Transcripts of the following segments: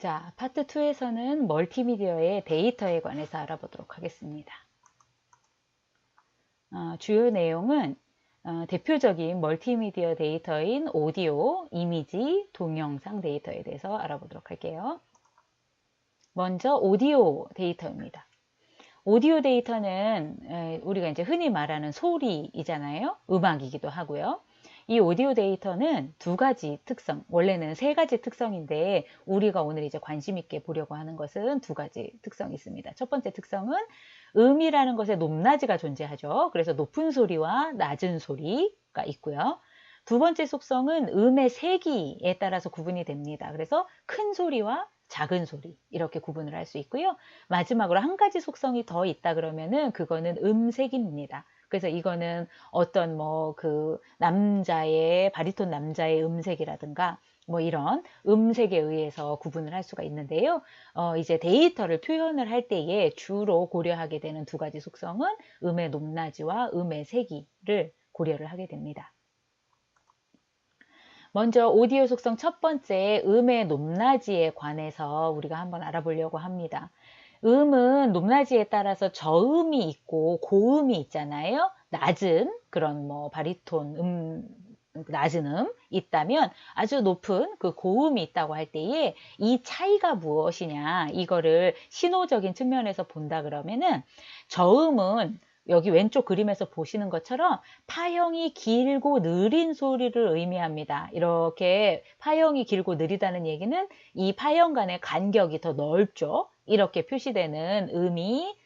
자, 파트 2에서는 멀티미디어의 데이터에 관해서 알아보도록 하겠습니다. 주요 내용은 대표적인 멀티미디어 데이터인 오디오, 이미지, 동영상 데이터에 대해서 알아보도록 할게요. 먼저 오디오 데이터입니다. 오디오 데이터는 우리가 이제 흔히 말하는 소리이잖아요. 음악이기도 하고요. 이 오디오 데이터는 두 가지 특성, 원래는 세 가지 특성인데 우리가 오늘 이제 관심 있게 보려고 하는 것은 두 가지 특성이 있습니다. 첫 번째 특성은 음이라는 것에 높낮이가 존재하죠. 그래서 높은 소리와 낮은 소리가 있고요. 두 번째 속성은 음의 세기에 따라서 구분이 됩니다. 그래서 큰 소리와 작은 소리 이렇게 구분을 할 수 있고요. 마지막으로 한 가지 속성이 더 있다 그러면은 그거는 음색입니다. 그래서 이거는 어떤 뭐 그 남자의 바리톤 남자의 음색이라든가 뭐 이런 음색에 의해서 구분을 할 수가 있는데요. 이제 데이터를 표현을 할 때에 주로 고려하게 되는 두 가지 속성은 음의 높낮이와 음의 세기를 고려를 하게 됩니다. 먼저 오디오 속성 첫 번째 음의 높낮이에 관해서 우리가 한번 알아보려고 합니다. 음은 높낮이에 따라서 저음이 있고 고음이 있잖아요. 낮은 그런 뭐 바리톤 낮은 있다면 아주 높은 그 고음이 있다고 할 때에 이 차이가 무엇이냐 이거를 신호적인 측면에서 본다 그러면은 저음은 여기 왼쪽 그림에서 보시는 것처럼 파형이 길고 느린 소리를 의미합니다. 이렇게 파형이 길고 느리다는 얘기는 이 파형 간의 간격이 더 넓죠. 이렇게 표시되는 음이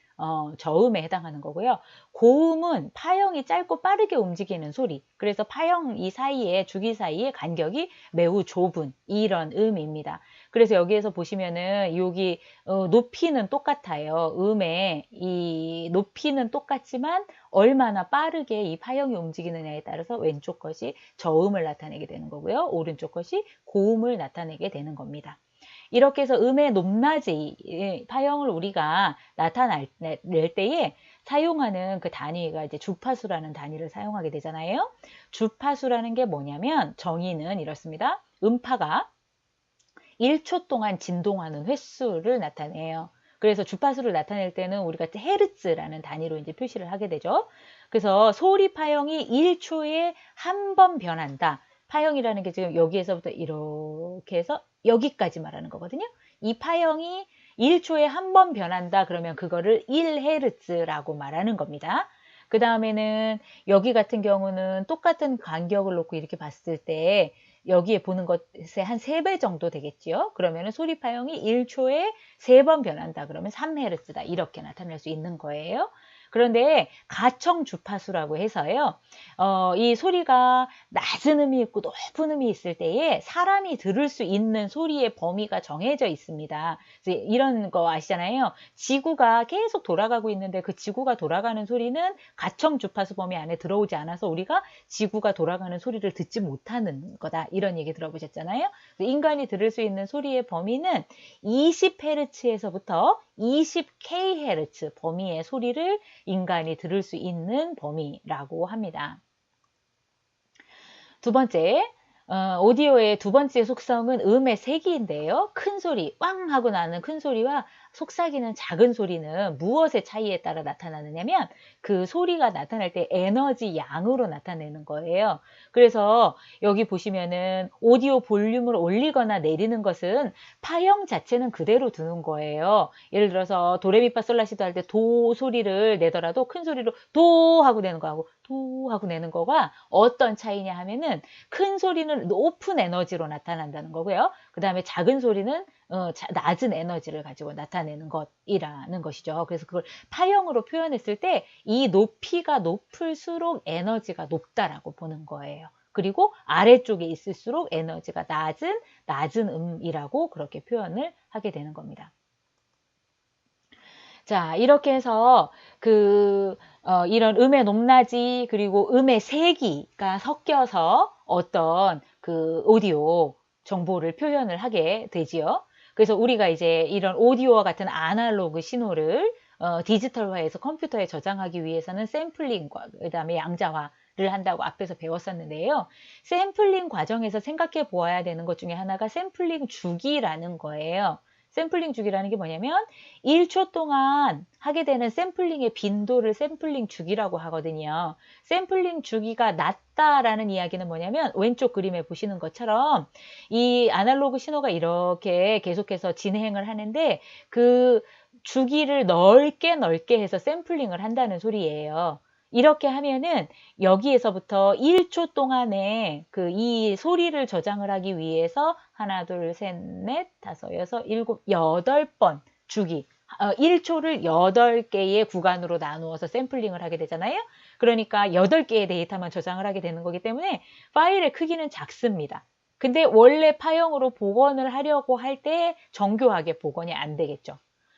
저음에 해당하는 거고요. 고음은 파형이 짧고 빠르게 움직이는 소리. 그래서 파형 이 사이에 주기 사이에 간격이 매우 좁은 이런 음입니다. 그래서 여기에서 보시면은 여기 높이는 똑같아요. 음의 이 높이는 똑같지만 얼마나 빠르게 이 파형이 움직이느냐에 따라서 왼쪽 것이 저음을 나타내게 되는 거고요. 오른쪽 것이 고음을 나타내게 되는 겁니다. 이렇게 해서 음의 높낮이 파형을 우리가 나타낼 때에 사용하는 그 단위가 이제 주파수라는 단위를 사용하게 되잖아요. 주파수라는 게 뭐냐면 정의는 이렇습니다. 음파가 1초 동안 진동하는 횟수를 나타내요. 그래서 주파수를 나타낼 때는 우리가 헤르츠라는 단위로 이제 표시를 하게 되죠. 그래서 소리 파형이 1초에 한 번 변한다. 파형이라는 게 지금 여기에서부터 이렇게 해서 여기까지 말하는 거거든요. 이 파형이 1초에 한 번 변한다. 그러면 그거를 1헤르츠라고 말하는 겁니다. 그 다음에는 여기 같은 경우는 똑같은 간격을 놓고 이렇게 봤을 때 여기에 보는 것의 한 3배 정도 되겠지요. 그러면 소리 파형이 1초에 3번 변한다. 그러면 3헤르츠다. 이렇게 나타낼 수 있는 거예요. 그런데 가청 주파수라고 해서요. 이 소리가 낮은 음이 있고 높은 음이 있을 때에 사람이 들을 수 있는 소리의 범위가 정해져 있습니다. 이런 거 아시잖아요. 지구가 계속 돌아가고 있는데 그 지구가 돌아가는 소리는 가청 주파수 범위 안에 들어오지 않아서 우리가 지구가 돌아가는 소리를 듣지 못하는 거다. 이런 얘기 들어보셨잖아요. 인간이 들을 수 있는 소리의 범위는 20Hz에서부터 20kHz 범위의 소리를 인간이 들을 수 있는 범위라고 합니다. 두 번째, 오디오의 두 번째 속성은 음의 세기인데요. 큰 소리, 왕 하고 나는 큰 소리와 속삭이는 작은 소리는 무엇의 차이에 따라 나타나느냐면 그 소리가 나타날 때 에너지 양으로 나타내는 거예요. 그래서 여기 보시면은 오디오 볼륨을 올리거나 내리는 것은 파형 자체는 그대로 두는 거예요. 예를 들어서 도레미파솔라시도 할 때 도 소리를 내더라도 큰 소리로 도 하고 내는 거하고 도 하고 내는 거가 어떤 차이냐 하면은 큰 소리는 높은 에너지로 나타난다는 거고요. 그 다음에 작은 소리는 낮은 에너지를 가지고 나타내는 것이라는 것이죠. 그래서 그걸 파형으로 표현했을 때 이 높이가 높을수록 에너지가 높다라고 보는 거예요. 그리고 아래쪽에 있을수록 에너지가 낮은 음이라고 그렇게 표현을 하게 되는 겁니다. 자, 이렇게 해서 이런 음의 높낮이 그리고 음의 세기가 섞여서 어떤 그 오디오 정보를 표현을 하게 되지요. 그래서 우리가 이제 이런 오디오와 같은 아날로그 신호를 디지털화해서 컴퓨터에 저장하기 위해서는 샘플링과 그다음에 양자화 한다고 앞에서 배웠었는데요. 샘플링 과정에서 생각해 보아야 되는 것 중에 하나가 샘플링 주기라는 거예요. 샘플링 주기라는 게 뭐냐면 1초 동안 하게 되는 샘플링의 빈도를 샘플링 주기라고 하거든요. 샘플링 주기가 낮다라는 이야기는 뭐냐면 왼쪽 그림에 보시는 것처럼 이 아날로그 신호가 이렇게 계속해서 진행을 하는데 그 주기를 넓게 해서 샘플링을 한다는 소리예요. 이렇게 하면은 여기에서부터 1초 동안에 그 이 소리를 저장을 하기 위해서 하나, 둘, 셋, 넷, 다섯, 여섯, 일곱, 여덟 번 주기. 1초를 8개의 구간으로 나누어서 샘플링을 하게 되잖아요. 그러니까 8개의 데이터만 저장을 하게 되는 거기 때문에 파일의 크기는 작습니다. 근데 원래 파형으로 복원을 하려고 할 때 정교하게 복원이 안 되겠죠.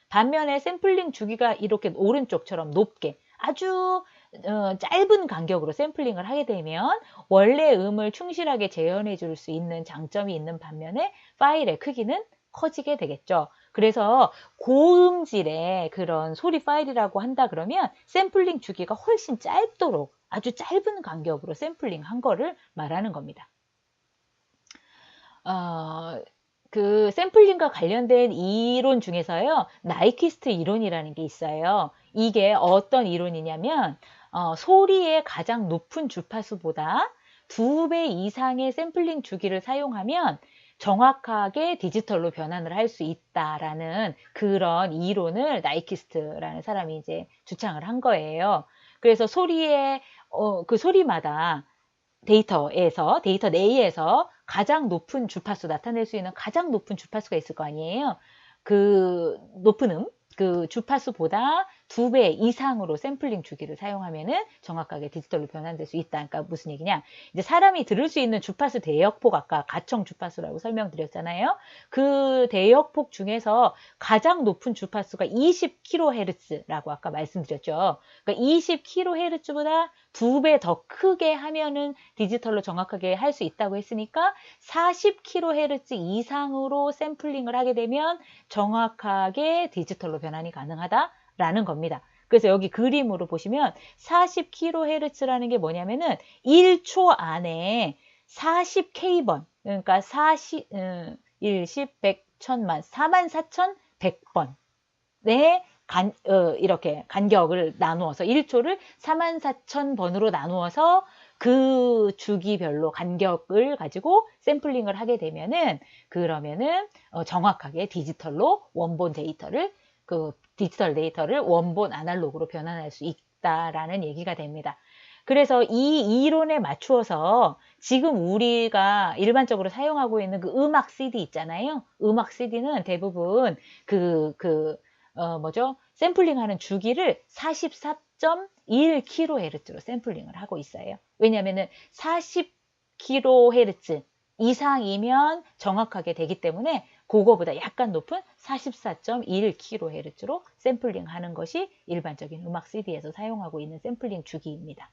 반면에 샘플링 주기가 이렇게 오른쪽처럼 높게 아주 짧은 간격으로 샘플링을 하게 되면 원래 음을 충실하게 재현해 줄 수 있는 장점이 있는 반면에 파일의 크기는 커지게 되겠죠. 그래서 고음질의 그런 소리 파일이라고 한다 그러면 샘플링 주기가 훨씬 짧도록 아주 짧은 간격으로 샘플링 한 거를 말하는 겁니다. 그 샘플링과 관련된 이론 중에서요, 나이키스트 이론이라는 게 있어요. 이게 어떤 이론이냐면, 소리의 가장 높은 주파수보다 2배 이상의 샘플링 주기를 사용하면 정확하게 디지털로 변환을 할 수 있다라는 그런 이론을 나이키스트라는 사람이 이제 주창을 한 거예요. 그래서 그 소리마다 데이터 내에서 가장 높은 주파수 나타낼 수 있는 가장 높은 주파수가 있을 거 아니에요. 그 높은 그 주파수보다 2배 이상으로 샘플링 주기를 사용하면은 정확하게 디지털로 변환될 수 있다. 그러니까 무슨 얘기냐? 이제 사람이 들을 수 있는 주파수 대역폭 아까 가청 주파수라고 설명드렸잖아요. 그 대역폭 중에서 가장 높은 주파수가 20kHz라고 아까 말씀드렸죠. 그러니까 20kHz보다 2배 더 크게 하면은 디지털로 정확하게 할 수 있다고 했으니까 40kHz 이상으로 샘플링을 하게 되면 정확하게 디지털로 변환이 가능하다라는 겁니다. 그래서 여기 그림으로 보시면 40kHz라는 게 뭐냐면은 1초 안에 40K번, 그러니까 1, 10, 100, 1000만, 44,100번 네, 이렇게 간격을 나누어서 1초를 44,000번으로 나누어서 그 주기별로 간격을 가지고 샘플링을 하게 되면은 그러면은 정확하게 디지털로 원본 데이터를 그 디지털 데이터를 원본 아날로그로 변환할 수 있다라는 얘기가 됩니다. 그래서 이 이론에 맞추어서 지금 우리가 일반적으로 사용하고 있는 그 음악 CD 있잖아요. 음악 CD는 대부분 샘플링 하는 주기를 44.1kHz로 샘플링을 하고 있어요. 왜냐면은 40kHz 이상이면 정확하게 되기 때문에 그거보다 약간 높은 44.1kHz로 샘플링 하는 것이 일반적인 음악 CD에서 사용하고 있는 샘플링 주기입니다.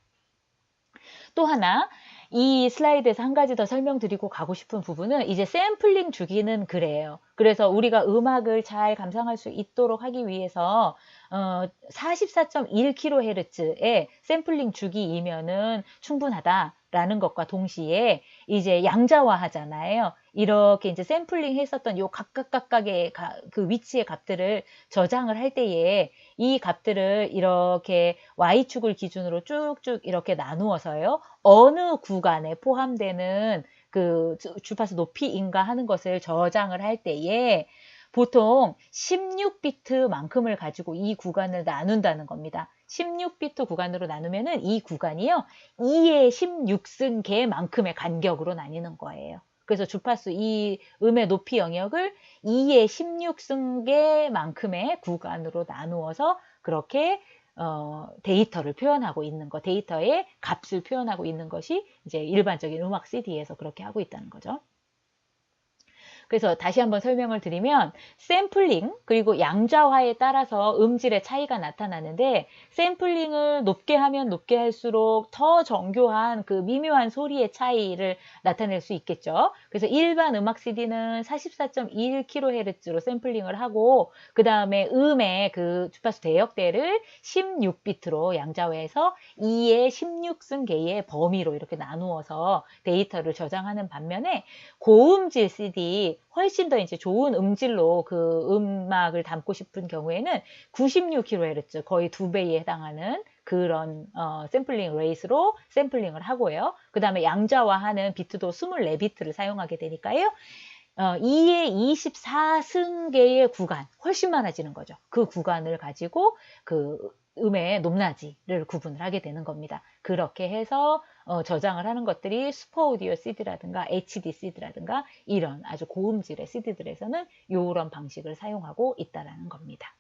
또 하나 이 슬라이드에서 한 가지 더 설명드리고 가고 싶은 부분은 이제 샘플링 주기는 그래요. 그래서 우리가 음악을 잘 감상할 수 있도록 하기 위해서 44.1kHz의 샘플링 주기이면은 충분하다라는 것과 동시에 이제 양자화 하잖아요. 이렇게 이제 샘플링 했었던 요 각각의 그 위치의 값들을 저장을 할 때에 이 값들을 이렇게 Y축을 기준으로 쭉쭉 이렇게 나누어서요. 어느 구간에 포함되는 그 주파수 높이인가 하는 것을 저장을 할 때에 보통 16비트만큼을 가지고 이 구간을 나눈다는 겁니다. 16비트 구간으로 나누면은 이 구간이요. 2의 16승계만큼의 간격으로 나뉘는 거예요. 그래서 주파수 이 음의 높이 영역을 2의 16승계만큼의 구간으로 나누어서 그렇게 데이터를 표현하고 있는 것, 데이터의 값을 표현하고 있는 것이 이제 일반적인 음악 CD에서 그렇게 하고 있다는 거죠. 그래서 다시 한번 설명을 드리면 샘플링 그리고 양자화에 따라서 음질의 차이가 나타나는데 샘플링을 높게 하면 높게 할수록 더 정교한 그 미묘한 소리의 차이를 나타낼 수 있겠죠. 그래서 일반 음악 CD는 44.1kHz로 샘플링을 하고 그 다음에 음의 그 주파수 대역대를 16비트로 양자화해서 2의 16승계의 범위로 이렇게 나누어서 데이터를 저장하는 반면에 고음질 CD 훨씬 더 이제 좋은 음질로 그 음악을 담고 싶은 경우에는 96kHz 거의 2배에 해당하는 그런 샘플링 레이스로 샘플링을 하고요. 그 다음에 양자화하는 비트도 24비트를 사용하게 되니까요. 2의 24승계의 구간 훨씬 많아지는 거죠. 그 구간을 가지고 그 음의 높낮이를 구분을 하게 되는 겁니다. 그렇게 해서 저장을 하는 것들이 슈퍼 오디오 CD라든가 HD CD라든가 이런 아주 고음질의 CD들에서는 이런 방식을 사용하고 있다라는 겁니다.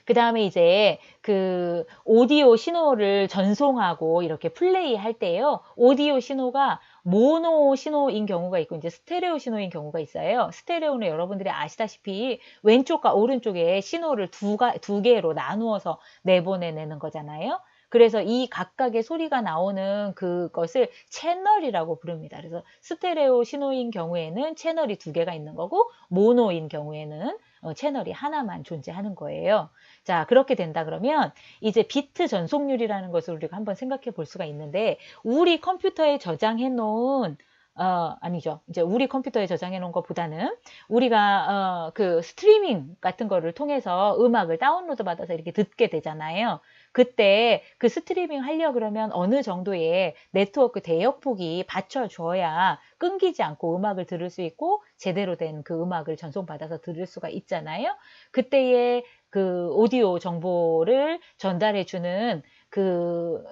그 다음에 이제 그 오디오 신호를 전송하고 이렇게 플레이 할 때요. 오디오 신호가 모노 신호인 경우가 있고 이제 스테레오 신호인 경우가 있어요. 스테레오는 여러분들이 아시다시피 왼쪽과 오른쪽에 신호를 두 개로 나누어서 내보내는 거잖아요. 그래서 이 각각의 소리가 나오는 그것을 채널이라고 부릅니다. 그래서 스테레오 신호인 경우에는 채널이 2개가 있는 거고 모노인 경우에는 채널이 하나만 존재하는 거예요. 자, 그렇게 된다 그러면 이제 비트 전송률이라는 것을 우리가 한번 생각해 볼 수가 있는데 우리 컴퓨터에 저장해 놓은 아니죠. 이제 우리 컴퓨터에 저장해 놓은 것보다는 우리가 그 스트리밍 같은 거를 통해서 음악을 다운로드 받아서 이렇게 듣게 되잖아요. 그때 그 스트리밍 하려 그러면 어느 정도의 네트워크 대역폭이 받쳐줘야 끊기지 않고 음악을 들을 수 있고 제대로 된 그 음악을 전송받아서 들을 수가 있잖아요. 그때의 그 오디오 정보를 전달해주는 그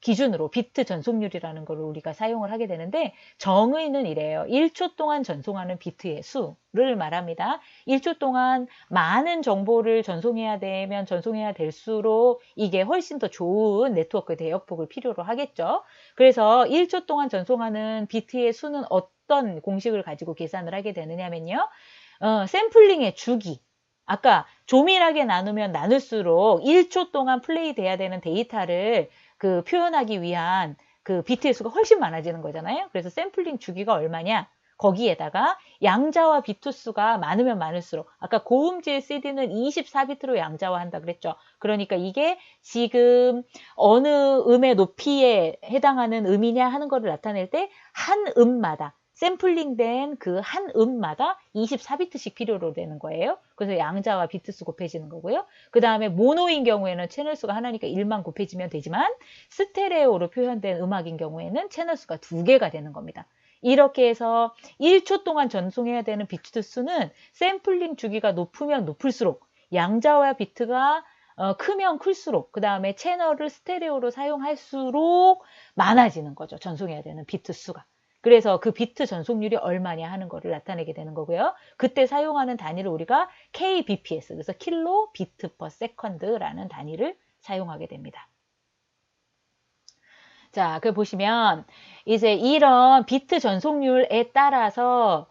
기준으로 비트 전송률이라는 걸 우리가 사용을 하게 되는데 정의는 이래요. 1초 동안 전송하는 비트의 수를 말합니다. 1초 동안 많은 정보를 전송해야 되면 전송해야 될수록 이게 훨씬 더 좋은 네트워크 대역폭을 필요로 하겠죠. 그래서 1초 동안 전송하는 비트의 수는 어떤 공식을 가지고 계산을 하게 되느냐면요. 샘플링의 주기. 아까 조밀하게 나누면 나눌수록 1초 동안 플레이 돼야 되는 데이터를 그 표현하기 위한 그 비트의 수가 훨씬 많아지는 거잖아요. 그래서 샘플링 주기가 얼마냐? 거기에다가 양자화 비트 수가 많으면 많을수록 아까 고음질 CD는 24비트로 양자화한다 그랬죠. 그러니까 이게 지금 어느 음의 높이에 해당하는 음이냐 하는 거를 나타낼 때 한 음마다 샘플링된 그 한 음마다 24비트씩 필요로 되는 거예요. 그래서 양자와 비트수 곱해지는 거고요. 그 다음에 모노인 경우에는 채널 수가 하나니까 1만 곱해지면 되지만 스테레오로 표현된 음악인 경우에는 채널 수가 2개가 되는 겁니다. 이렇게 해서 1초 동안 전송해야 되는 비트 수는 샘플링 주기가 높으면 높을수록 양자와 비트가 크면 클수록 그 다음에 채널을 스테레오로 사용할수록 많아지는 거죠. 전송해야 되는 비트 수가. 그래서 그 비트 전송률이 얼마냐 하는 거를 나타내게 되는 거고요. 그때 사용하는 단위를 우리가 kbps, 그래서 킬로 비트 퍼 세컨드라는 단위를 사용하게 됩니다. 자, 그 보시면 이제 이런 비트 전송률에 따라서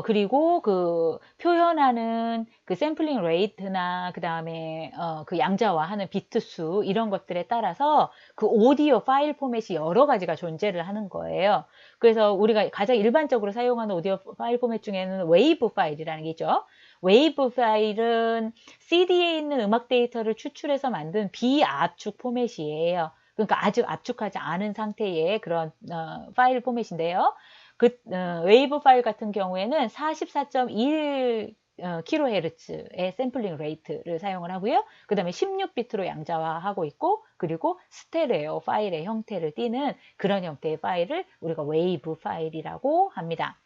그리고 그 표현하는 그 샘플링 레이트나 그 다음에 그 양자화하는 비트 수 이런 것들에 따라서 그 오디오 파일 포맷이 여러 가지가 존재를 하는 거예요. 그래서 우리가 가장 일반적으로 사용하는 오디오 파일 포맷 중에는 웨이브 파일이라는 게 있죠. 웨이브 파일은 CD에 있는 음악 데이터를 추출해서 만든 비압축 포맷이에요. 그러니까 아주 압축하지 않은 상태의 그런 파일 포맷인데요. 그 웨이브 파일 같은 경우에는 44.1 kHz의 샘플링 레이트를 사용을 하고요. 그 다음에 16비트로 양자화하고 있고 그리고 스테레오 파일의 형태를 띠는 그런 형태의 파일을 우리가 웨이브 파일이라고 합니다.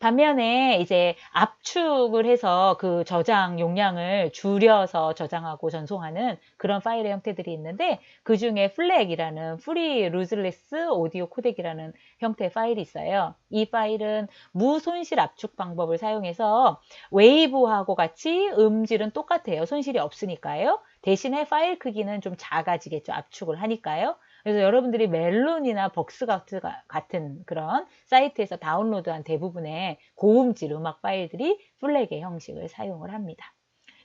반면에 이제 압축을 해서 그 저장 용량을 줄여서 저장하고 전송하는 그런 파일의 형태들이 있는데 그 중에 플렉이라는 프리 루즈레스 오디오 코덱이라는 형태의 파일이 있어요. 이 파일은 무손실 압축 방법을 사용해서 웨이브하고 같이 음질은 똑같아요. 손실이 없으니까요. 대신에 파일 크기는 좀 작아지겠죠. 압축을 하니까요. 그래서 여러분들이 멜론이나 같은 그런 사이트에서 다운로드한 대부분의 고음질 음악 파일들이 플렉의 형식을 사용을 합니다.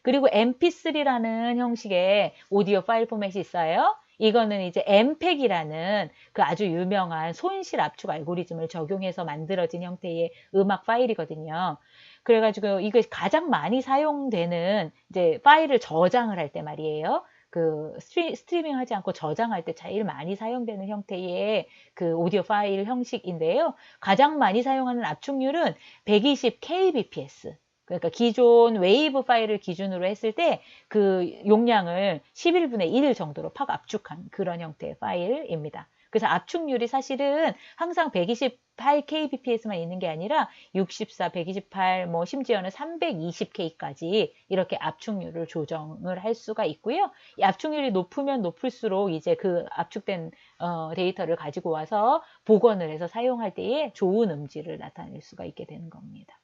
그리고 mp3라는 형식의 오디오 파일 포맷이 있어요. 이거는 이제 mpeg이라는 그 아주 유명한 손실 압축 알고리즘을 적용해서 만들어진 형태의 음악 파일이거든요. 그래가지고 이게 가장 많이 사용되는 이제 파일을 저장을 할 때 말이에요. 그 스트리밍 하지 않고 저장할 때 제일 많이 사용되는 형태의 그 오디오 파일 형식인데요. 가장 많이 사용하는 압축률은 120 kbps. 그러니까 기존 웨이브 파일을 기준으로 했을 때 그 용량을 11분의 1 정도로 팍 압축한 그런 형태의 파일입니다. 그래서 압축률이 사실은 항상 128kbps만 있는 게 아니라 64, 128, 뭐 심지어는 320k까지 이렇게 압축률을 조정을 할 수가 있고요. 이 압축률이 높으면 높을수록 이제 그 압축된 데이터를 가지고 와서 복원을 해서 사용할 때에 좋은 음질을 나타낼 수가 있게 되는 겁니다.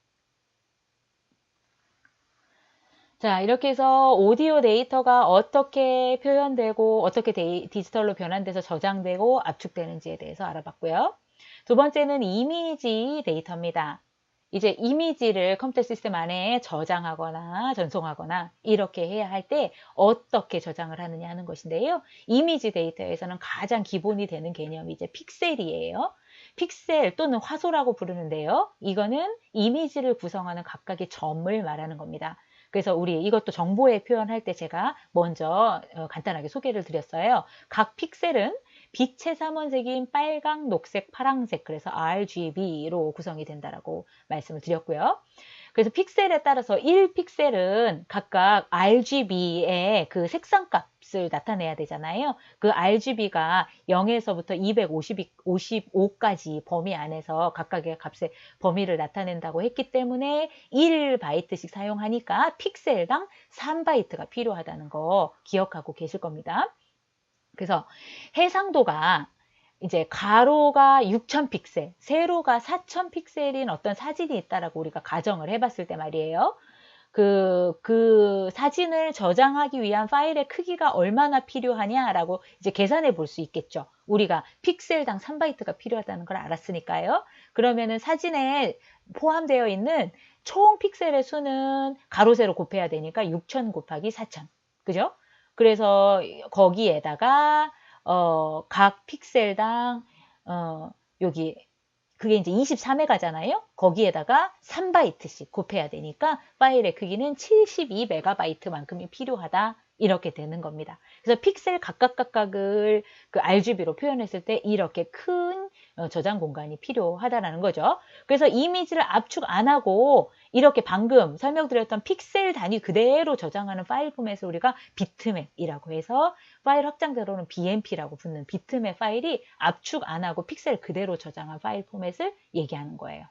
자, 이렇게 해서 오디오 데이터가 어떻게 표현되고 어떻게 디지털로 변환돼서 저장되고 압축되는지에 대해서 알아봤고요. 두 번째는 이미지 데이터입니다. 이제 이미지를 컴퓨터 시스템 안에 저장하거나 전송하거나 이렇게 해야 할 때 어떻게 저장을 하느냐 하는 것인데요. 이미지 데이터에서는 가장 기본이 되는 개념이 이제 픽셀이에요. 픽셀 또는 화소라고 부르는데요. 이거는 이미지를 구성하는 각각의 점을 말하는 겁니다. 그래서 우리 이것도 정보에 표현할 때 제가 먼저 간단하게 소개를 드렸어요. 각 픽셀은 빛의 삼원색인 빨강, 녹색, 파랑색, 그래서 RGB로 구성이 된다라고 말씀을 드렸고요. 그래서 픽셀에 따라서 1픽셀은 각각 RGB의 그 색상 값을 나타내야 되잖아요. 그 RGB가 0에서부터 255까지 범위 안에서 각각의 값의 범위를 나타낸다고 했기 때문에 1바이트씩 사용하니까 픽셀당 3바이트가 필요하다는 거 기억하고 계실 겁니다. 그래서 해상도가 이제 가로가 6000픽셀, 세로가 4000픽셀인 어떤 사진이 있다라고 우리가 가정을 해봤을 때 말이에요. 그 사진을 저장하기 위한 파일의 크기가 얼마나 필요하냐라고 이제 계산해 볼 수 있겠죠. 우리가 픽셀당 3바이트가 필요하다는 걸 알았으니까요. 그러면은 사진에 포함되어 있는 총 픽셀의 수는 가로 세로 곱해야 되니까 6000 곱하기 4000. 그죠? 그래서 거기에다가 각 픽셀당 여기 그게 이제 23메가잖아요. 거기에다가 3바이트씩 곱해야 되니까 파일의 크기는 72메가바이트만큼이 필요하다. 이렇게 되는 겁니다. 그래서 픽셀 각각을 그 RGB로 표현했을 때 이렇게 큰 저장 공간이 필요하다라는 거죠. 그래서 이미지를 압축 안 하고 이렇게 방금 설명드렸던 픽셀 단위 그대로 저장하는 파일 포맷을 우리가 비트맵이라고 해서 파일 확장대로는 BMP라고 붙는 비트맵 파일이 압축 안 하고 픽셀 그대로 저장한 파일 포맷을 얘기하는 거예요.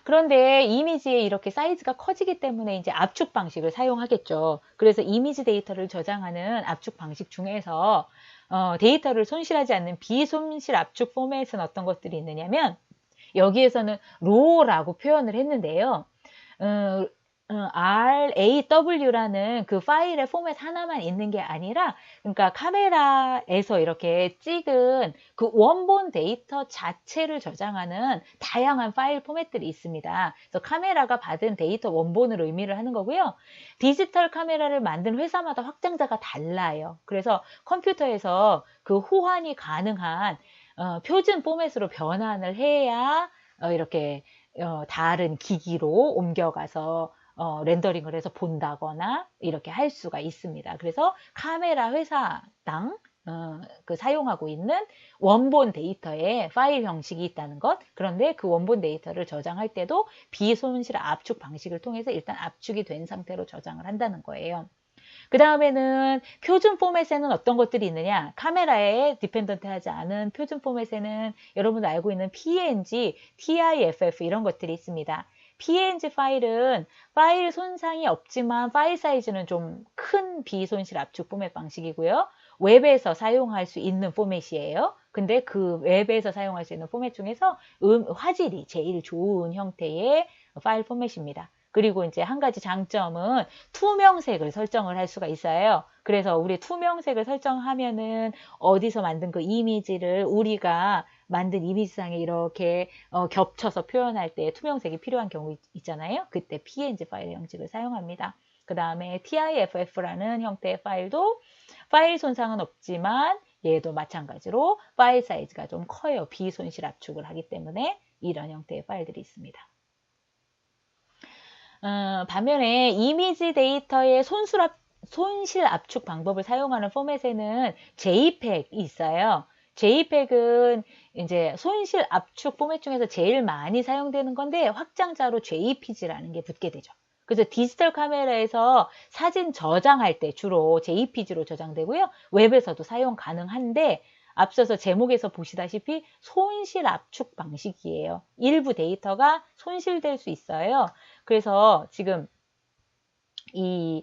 그런데 이미지에 이렇게 사이즈가 커지기 때문에 이제 압축 방식을 사용하겠죠. 그래서 이미지 데이터를 저장하는 압축 방식 중에서 데이터를 손실하지 않는 비손실 압축 포맷은 어떤 것들이 있느냐면 여기에서는 RAW라고 표현을 했는데요. RAW라는 그 파일의 포맷 하나만 있는 게 아니라, 그러니까 카메라에서 이렇게 찍은 그 원본 데이터 자체를 저장하는 다양한 파일 포맷들이 있습니다. 그래서 카메라가 받은 데이터 원본을 의미를 하는 거고요. 디지털 카메라를 만든 회사마다 확장자가 달라요. 그래서 컴퓨터에서 그 호환이 가능한 표준 포맷으로 변환을 해야 이렇게 다른 기기로 옮겨가서 렌더링을 해서 본다거나 이렇게 할 수가 있습니다. 그래서 카메라 회사당 그 사용하고 있는 원본 데이터의 파일 형식이 있다는 것. 그런데 그 원본 데이터를 저장할 때도 비손실 압축 방식을 통해서 일단 압축이 된 상태로 저장을 한다는 거예요. 그 다음에는 표준 포맷에는 어떤 것들이 있느냐. 카메라에 디펜던트하지 않은 표준 포맷에는 여러분도 알고 있는 PNG, TIFF 이런 것들이 있습니다. PNG 파일은 파일 손상이 없지만 파일 사이즈는 좀 큰 비손실 압축 포맷 방식이고요. 웹에서 사용할 수 있는 포맷이에요. 근데 그 웹에서 사용할 수 있는 포맷 중에서 화질이 제일 좋은 형태의 파일 포맷입니다. 그리고 이제 한 가지 장점은 투명색을 설정을 할 수가 있어요. 그래서 우리 투명색을 설정하면은 어디서 만든 그 이미지를 우리가 만든 이미지상에 이렇게 겹쳐서 표현할 때 투명색이 필요한 경우 있잖아요. 그때 PNG 파일 형식을 사용합니다. 그 다음에 TIFF라는 형태의 파일도 파일 손상은 없지만 얘도 마찬가지로 파일 사이즈가 좀 커요. 비손실 압축을 하기 때문에 이런 형태의 파일들이 있습니다. 반면에 이미지 데이터의 손실 압축 방법을 사용하는 포맷에는 JPEG이 있어요. JPEG은 이제 손실 압축 포맷 중에서 제일 많이 사용되는 건데 확장자로 JPG라는 게 붙게 되죠. 그래서 디지털 카메라에서 사진 저장할 때 주로 JPG로 저장되고요. 웹에서도 사용 가능한데 앞서서 제목에서 보시다시피 손실 압축 방식이에요. 일부 데이터가 손실될 수 있어요. 그래서 지금 이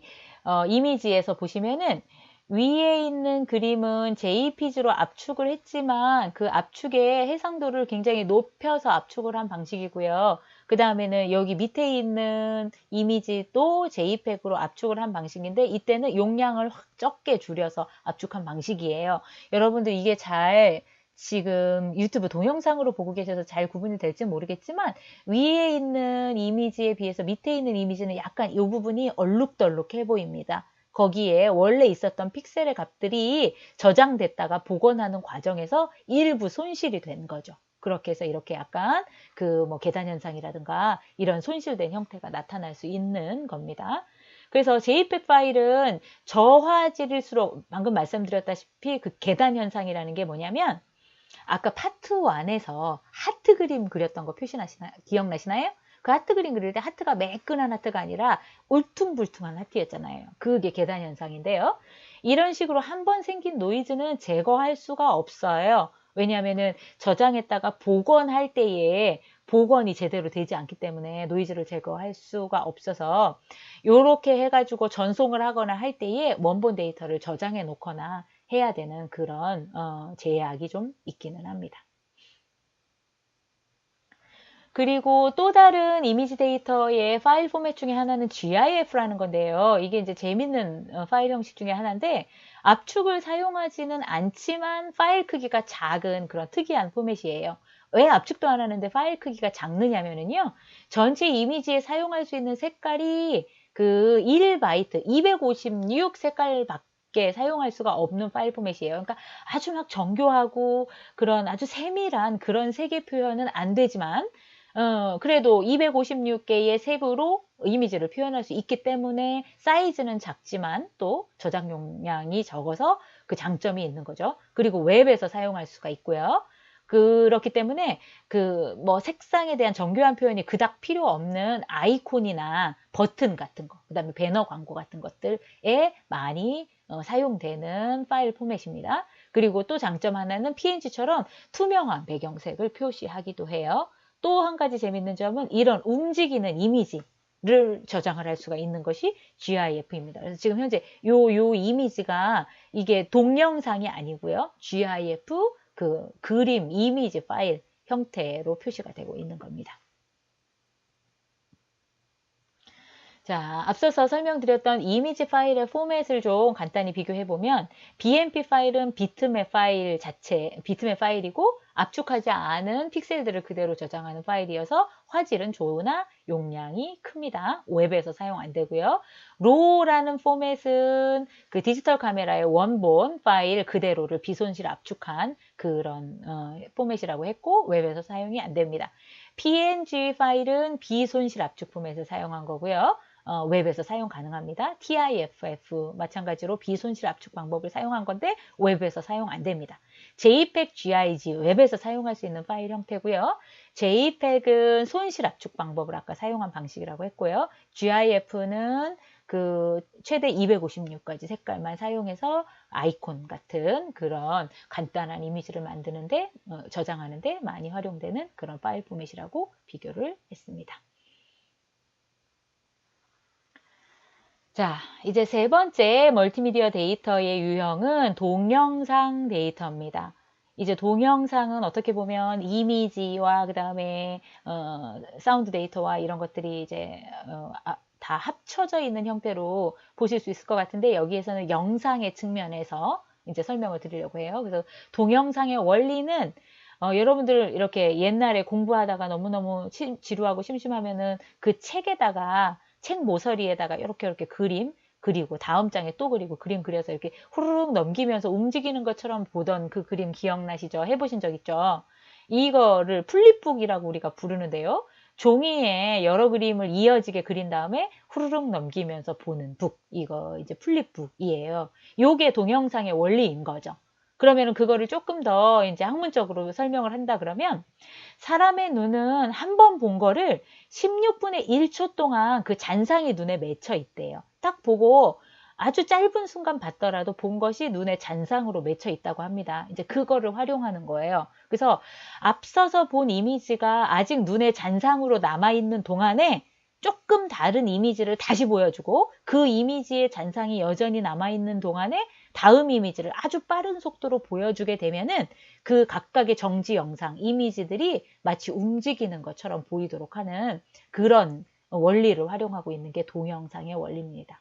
이미지에서 보시면은 위에 있는 그림은 JPG로 압축을 했지만 그 압축의 해상도를 굉장히 높여서 압축을 한 방식이고요. 그 다음에는 여기 밑에 있는 이미지도 JPEG으로 압축을 한 방식인데 이때는 용량을 확 적게 줄여서 압축한 방식이에요. 여러분들 이게 잘 지금 유튜브 동영상으로 보고 계셔서 잘 구분이 될지 모르겠지만 위에 있는 이미지에 비해서 밑에 있는 이미지는 약간 이 부분이 얼룩덜룩해 보입니다. 거기에 원래 있었던 픽셀의 값들이 저장됐다가 복원하는 과정에서 일부 손실이 된 거죠. 그렇게 해서 이렇게 약간 그 뭐 계단 현상이라든가 이런 손실된 형태가 나타날 수 있는 겁니다. 그래서 JPEG 파일은 저화질일수록 방금 말씀드렸다시피 그 계단 현상이라는 게 뭐냐면 아까 파트 1에서 하트 그림 그렸던 거 기억나시나요? 그 하트 그림 그릴 때 하트가 매끈한 하트가 아니라 울퉁불퉁한 하트였잖아요. 그게 계단 현상인데요. 이런 식으로 한번 생긴 노이즈는 제거할 수가 없어요. 왜냐하면은 저장했다가 복원할 때에 복원이 제대로 되지 않기 때문에 노이즈를 제거할 수가 없어서 이렇게 해가지고 전송을 하거나 할 때에 원본 데이터를 저장해 놓거나 해야 되는 그런 제약이 좀 있기는 합니다. 그리고 또 다른 이미지 데이터의 파일 포맷 중에 하나는 GIF라는 건데요. 이게 이제 재밌는 파일 형식 중에 하나인데 압축을 사용하지는 않지만 파일 크기가 작은 그런 특이한 포맷이에요. 왜 압축도 안 하는데 파일 크기가 작느냐면요. 전체 이미지에 사용할 수 있는 색깔이 그 1바이트, 256 색깔밖에 사용할 수가 없는 파일 포맷이에요. 그러니까 아주 막 정교하고 그런 아주 세밀한 그런 색의 표현은 안 되지만 그래도 256개의 색으로 이미지를 표현할 수 있기 때문에 사이즈는 작지만 또 저장 용량이 적어서 그 장점이 있는 거죠. 그리고 웹에서 사용할 수가 있고요. 그렇기 때문에 그 뭐 색상에 대한 정교한 표현이 그닥 필요 없는 아이콘이나 버튼 같은 거, 그다음에 배너 광고 같은 것들에 많이 사용되는 파일 포맷입니다. 그리고 또 장점 하나는 PNG처럼 투명한 배경색을 표시하기도 해요. 또 한 가지 재밌는 점은 이런 움직이는 이미지를 저장을 할 수가 있는 것이 GIF입니다. 그래서 지금 현재 요 이미지가 이게 동영상이 아니고요. GIF 그 그림 이미지 파일 형태로 표시가 되고 있는 겁니다. 자, 앞서서 설명드렸던 이미지 파일의 포맷을 좀 간단히 비교해보면 BMP 파일은 비트맵 파일 자체, 비트맵 파일이고 압축하지 않은 픽셀들을 그대로 저장하는 파일이어서 화질은 좋으나 용량이 큽니다. 웹에서 사용 안 되고요. RAW라는 포맷은 그 디지털 카메라의 원본 파일 그대로를 비손실 압축한 그런 포맷이라고 했고 웹에서 사용이 안 됩니다. PNG 파일은 비손실 압축 포맷을 사용한 거고요. 웹에서 사용 가능합니다. TIFF 마찬가지로 비손실 압축 방법을 사용한 건데 웹에서 사용 안 됩니다. JPEG, GIG 웹에서 사용할 수 있는 파일 형태고요. JPEG은 손실 압축 방법을 아까 사용한 방식이라고 했고요. GIF는 그 최대 256가지 색깔만 사용해서 아이콘 같은 그런 간단한 이미지를 만드는데 저장하는데 많이 활용되는 그런 파일 포맷이라고 비교를 했습니다. 자, 이제 세 번째 멀티미디어 데이터의 유형은 동영상 데이터입니다. 이제 동영상은 어떻게 보면 이미지와 그 다음에 사운드 데이터와 이런 것들이 이제 다 합쳐져 있는 형태로 보실 수 있을 것 같은데 여기에서는 영상의 측면에서 이제 설명을 드리려고 해요. 그래서 동영상의 원리는 여러분들 이렇게 옛날에 공부하다가 너무너무 지루하고 심심하면은 그 책에다가 책 모서리에다가 이렇게 그림 그리고 다음 장에 또 그리고 그림 그려서 이렇게 후루룩 넘기면서 움직이는 것처럼 보던 그 그림 기억나시죠? 해보신 적 있죠? 이거를 플립북이라고 우리가 부르는데요. 종이에 여러 그림을 이어지게 그린 다음에 후루룩 넘기면서 보는 북. 이거 이제 플립북이에요. 요게 동영상의 원리인 거죠. 그러면 그거를 조금 더 이제 학문적으로 설명을 한다 그러면 사람의 눈은 한 번 본 거를 16분의 1초 동안 그 잔상이 눈에 맺혀 있대요. 딱 보고 아주 짧은 순간 봤더라도 본 것이 눈에 잔상으로 맺혀 있다고 합니다. 이제 그거를 활용하는 거예요. 그래서 앞서서 본 이미지가 아직 눈에 잔상으로 남아있는 동안에 조금 다른 이미지를 다시 보여주고 그 이미지의 잔상이 여전히 남아있는 동안에 다음 이미지를 아주 빠른 속도로 보여주게 되면은 그 각각의 정지 영상, 이미지들이 마치 움직이는 것처럼 보이도록 하는 그런 원리를 활용하고 있는 게 동영상의 원리입니다.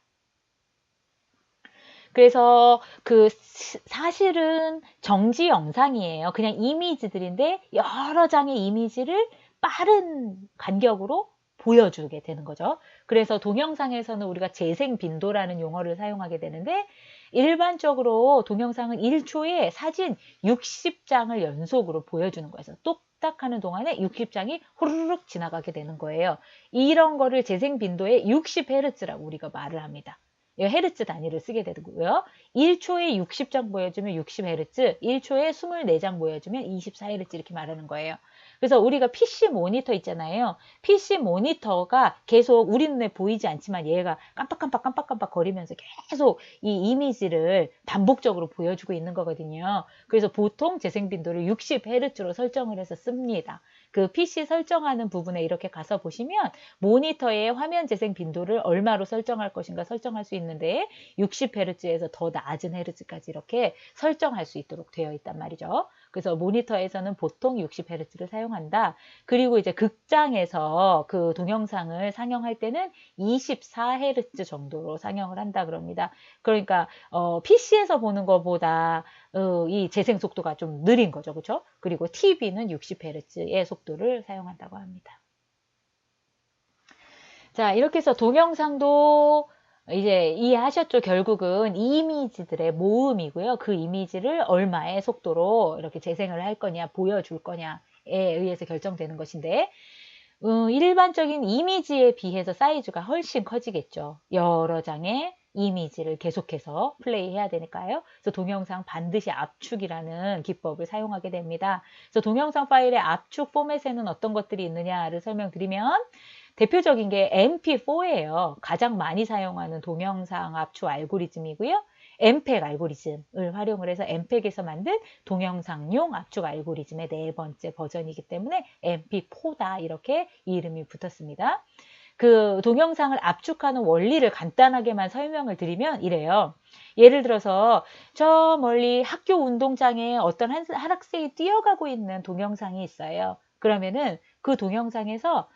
그래서 그 사실은 정지 영상이에요. 그냥 이미지들인데 여러 장의 이미지를 빠른 간격으로 보여주게 되는 거죠. 그래서 동영상에서는 우리가 재생 빈도라는 용어를 사용하게 되는데 일반적으로 동영상은 1초에 사진 60장을 연속으로 보여주는 거예요. 똑딱 하는 동안에 60장이 후루룩 지나가게 되는 거예요. 이런 거를 재생 빈도에 60Hz라고 우리가 말을 합니다. 헤르츠 단위를 쓰게 되고요. 1초에 60장 보여주면 60Hz, 1초에 24장 보여주면 24Hz 이렇게 말하는 거예요. 그래서 우리가 PC 모니터 있잖아요. PC 모니터가 계속 우리 눈에 보이지 않지만 얘가 깜빡깜빡 거리면서 계속 이 이미지를 반복적으로 보여주고 있는 거거든요. 그래서 보통 재생 빈도를 60Hz로 설정을 해서 씁니다. 그 PC 설정하는 부분에 이렇게 가서 보시면 모니터의 화면 재생 빈도를 얼마로 설정할 것인가 설정할 수 있는데 60Hz에서 더 낮은 헤르츠까지 이렇게 설정할 수 있도록 되어 있단 말이죠. 그래서 모니터에서는 보통 60Hz를 사용한다. 그리고 이제 극장에서 그 동영상을 상영할 때는 24Hz 정도로 상영을 한다 그럽니다. 그러니까 PC에서 보는 것보다 이 재생 속도가 좀 느린 거죠. 그렇죠? 그리고 TV는 60Hz의 속도를 사용한다고 합니다. 자, 이렇게 해서 동영상도 이제 이해하셨죠? 결국은 이미지들의 모음이고요. 그 이미지를 얼마의 속도로 이렇게 재생을 할 거냐, 보여줄 거냐에 의해서 결정되는 것인데, 일반적인 이미지에 비해서 사이즈가 훨씬 커지겠죠. 여러 장의 이미지를 계속해서 플레이해야 되니까요. 그래서 동영상 반드시 압축이라는 기법을 사용하게 됩니다. 그래서 동영상 파일의 압축 포맷에는 어떤 것들이 있느냐를 설명드리면 대표적인 게 MP4예요. 가장 많이 사용하는 동영상 압축 알고리즘이고요. MPEG 알고리즘을 활용을 해서 MPEG에서 만든 동영상용 압축 알고리즘의 네 번째 버전이기 때문에 MP4다 이렇게 이름이 붙었습니다. 그 동영상을 압축하는 원리를 간단하게만 설명을 드리면 이래요. 예를 들어서 저 멀리 학교 운동장에 어떤 한 학생이 뛰어가고 있는 동영상이 있어요. 그러면은 그 동영상에서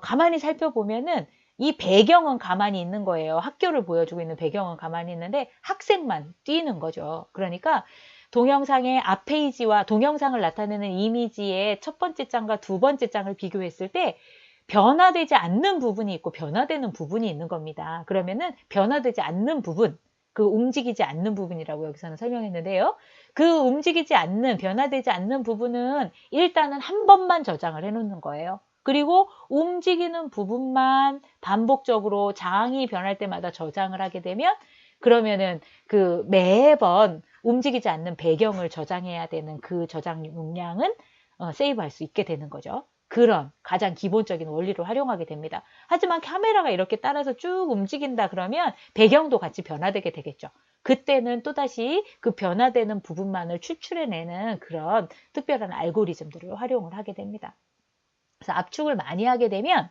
가만히 살펴보면은 이 배경은 가만히 있는 거예요. 학교를 보여주고 있는 배경은 가만히 있는데 학생만 뛰는 거죠. 그러니까 동영상의 앞 페이지와 동영상을 나타내는 이미지의 첫 번째 장과 두 번째 장을 비교했을 때 변화되지 않는 부분이 있고 변화되는 부분이 있는 겁니다. 그러면은 변화되지 않는 부분, 그 움직이지 않는 부분이라고 여기서는 설명했는데요. 그 움직이지 않는, 변화되지 않는 부분은 일단은 한 번만 저장을 해 놓는 거예요. 그리고 움직이는 부분만 반복적으로 장이 변할 때마다 저장을 하게 되면 그러면은 그 매번 움직이지 않는 배경을 저장해야 되는 그 저장 용량은 세이브할 수 있게 되는 거죠. 그런 가장 기본적인 원리를 활용하게 됩니다. 하지만 카메라가 이렇게 따라서 쭉 움직인다 그러면 배경도 같이 변화되게 되겠죠. 그때는 또다시 그 변화되는 부분만을 추출해내는 그런 특별한 알고리즘들을 활용을 하게 됩니다. 그래서 압축을 많이 하게 되면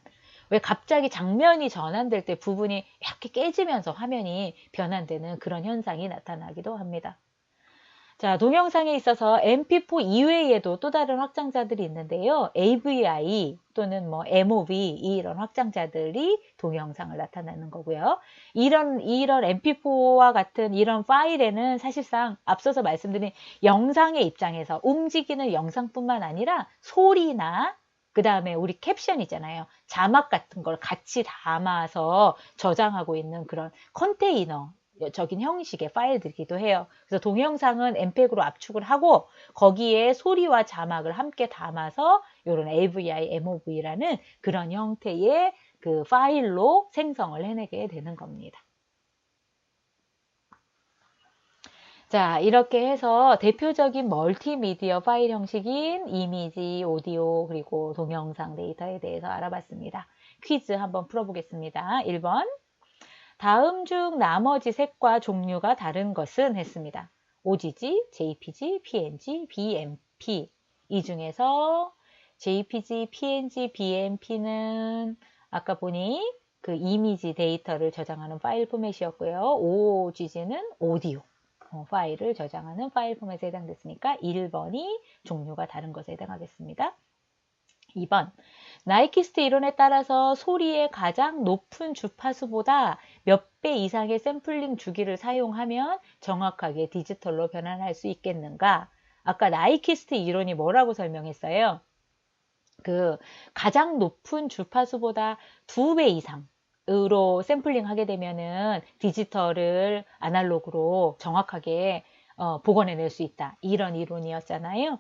왜 갑자기 장면이 전환될 때 부분이 이렇게 깨지면서 화면이 변환되는 그런 현상이 나타나기도 합니다. 자, 동영상에 있어서 MP4 이외에도 또 다른 확장자들이 있는데요. AVI 또는 뭐 MOV 이런 확장자들이 동영상을 나타내는 거고요. 이런 MP4와 같은 이런 파일에는 사실상 앞서서 말씀드린 영상의 입장에서 움직이는 영상뿐만 아니라 소리나 그 다음에 우리 캡션 있잖아요. 자막 같은 걸 같이 담아서 저장하고 있는 그런 컨테이너 적인 형식의 파일들이기도 해요. 그래서 동영상은 엠팩으로 압축을 하고 거기에 소리와 자막을 함께 담아서 이런 AVI, MOV라는 그런 형태의 그 파일로 생성을 해내게 되는 겁니다. 자, 이렇게 해서 대표적인 멀티미디어 파일 형식인 이미지, 오디오, 그리고 동영상 데이터에 대해서 알아봤습니다. 퀴즈 한번 풀어보겠습니다. 1번. 다음 중 나머지 색과 종류가 다른 것은 했습니다. OGG, JPG, PNG, BMP. 이 중에서 JPG, PNG, BMP는 아까 보니 그 이미지 데이터를 저장하는 파일 포맷이었고요. OGG는 오디오 파일을 저장하는 파일 포맷에 해당됐으니까 1번이 종류가 다른 것에 해당하겠습니다. 2번. 나이키스트 이론에 따라서 소리의 가장 높은 주파수보다 몇 배 이상의 샘플링 주기를 사용하면 정확하게 디지털로 변환할 수 있겠는가? 아까 나이키스트 이론이 뭐라고 설명했어요? 그 가장 높은 주파수보다 2배 이상으로 샘플링 하게 되면은 디지털을 아날로그로 정확하게 복원해낼 수 있다. 이런 이론이었잖아요.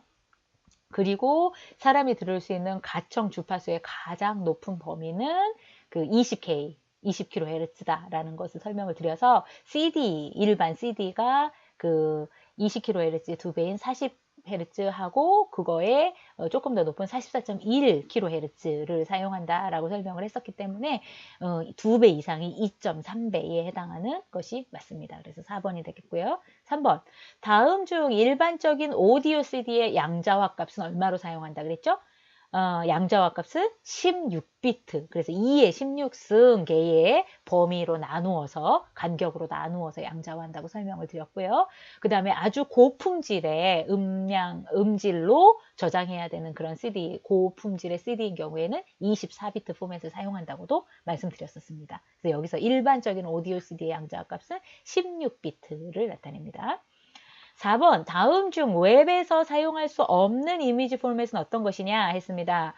그리고 사람이 들을 수 있는 가청 주파수의 가장 높은 범위는 그 20K, 20kHz다라는 것을 설명을 드려서 일반 CD가 그 20kHz 2배인 40Hz하고 그거에 조금 더 높은 44.1kHz를 사용한다라고 설명을 했었기 때문에 2배 이상이 2.3배에 해당하는 것이 맞습니다. 그래서 4번이 되겠고요. 3번. 다음 중 일반적인 오디오 CD의 양자화 값은 얼마로 사용한다 그랬죠? 양자화 값은 16비트, 그래서 2의 16승계의 범위로 나누어서, 간격으로 나누어서 양자화한다고 설명을 드렸고요. 그 다음에 아주 고품질의 음질로 저장해야 되는 그런 CD, 고품질의 CD인 경우에는 24비트 포맷을 사용한다고도 말씀드렸었습니다. 그래서 여기서 일반적인 오디오 CD의 양자화 값은 16비트를 나타냅니다. 4번, 다음 중 웹에서 사용할 수 없는 이미지 포맷은 어떤 것이냐 했습니다.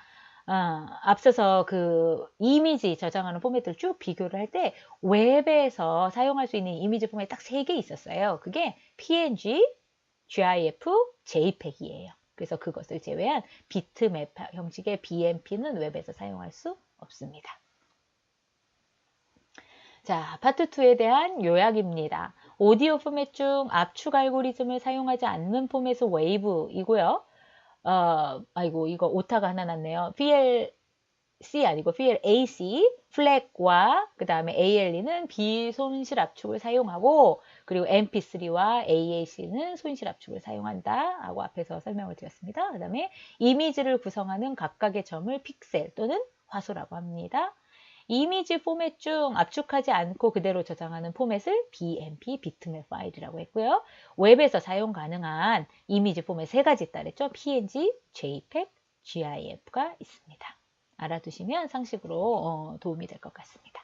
앞서서 그 이미지 저장하는 포맷들 쭉 비교를 할 때 웹에서 사용할 수 있는 이미지 포맷 딱 3개 있었어요. 그게 PNG, GIF, JPEG이에요. 그래서 그것을 제외한 비트맵 형식의 BMP는 웹에서 사용할 수 없습니다. 자, 파트 2에 대한 요약입니다. 오디오 포맷 중 압축 알고리즘을 사용하지 않는 포맷은 웨이브이고요. 아이고, 이거 오타가 하나 났네요. VLC 아니고 VLAC, 플렉과 그 다음에 ALE는 비손실 압축을 사용하고, 그리고 MP3와 AAC는 손실 압축을 사용한다 하고 앞에서 설명을 드렸습니다. 그 다음에 이미지를 구성하는 각각의 점을 픽셀 또는 화소라고 합니다. 이미지 포맷 중 압축하지 않고 그대로 저장하는 포맷을 BMP, 비트맵 파일이라고 했고요. 웹에서 사용 가능한 이미지 포맷 3가지 있다 그랬죠. PNG, JPEG, GIF가 있습니다. 알아두시면 상식으로 도움이 될 것 같습니다.